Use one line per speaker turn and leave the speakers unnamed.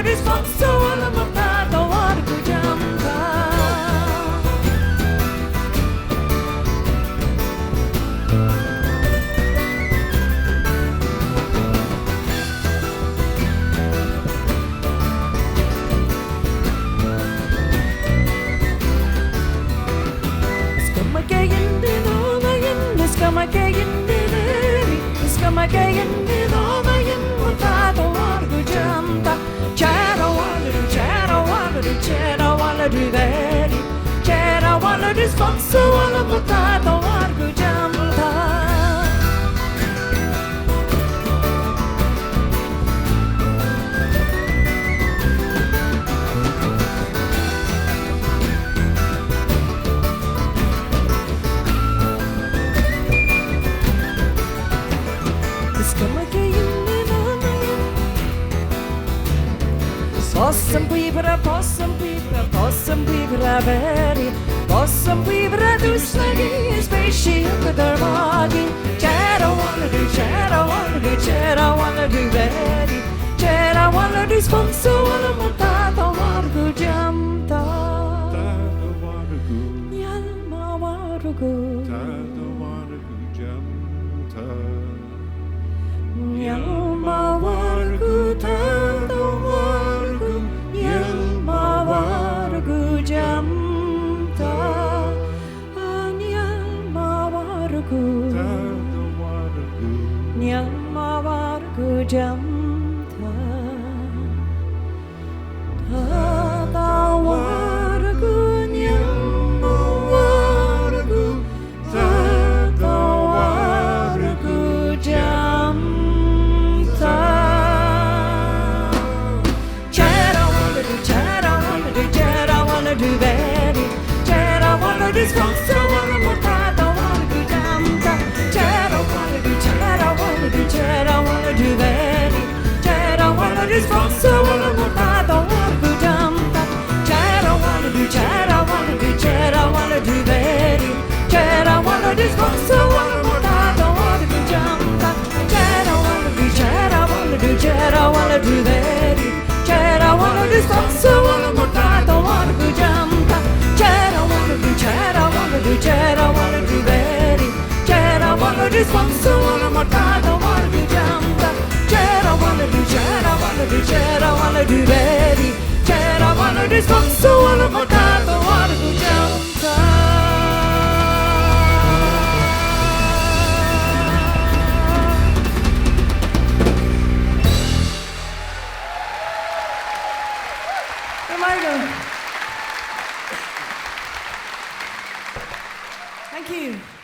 disfonso alla montata wargu jamta Disfonso alla montata wargu jamta Possum vibra veri Possum vibra dusnagi Specie upp där magi Kära wanna do veri Kära wanna do sponso alla montata wargu jamta Njalma wargu Njalma wargu tado wargu Njalma wargu jamta Njalma wargu Njalma wargu jamta Tata wargu Njalma wargu Tata wargu jamta Chera wanna do very Chera wanna do sponso alla montata wargu jamta Chera wanna do very Chera wanna do sponso alla montata wargu jamta Chera wanna do very Chera wanna do sponso alla montata wargu jamta Chera wanna do very Chera wanna do sponso alla montata wargu jamta Chera wanna do very Chera wanna do sponso alla montata wargu jamta Chera wanna do very Chera wanna do sponso alla montata wargu jamta Thank you.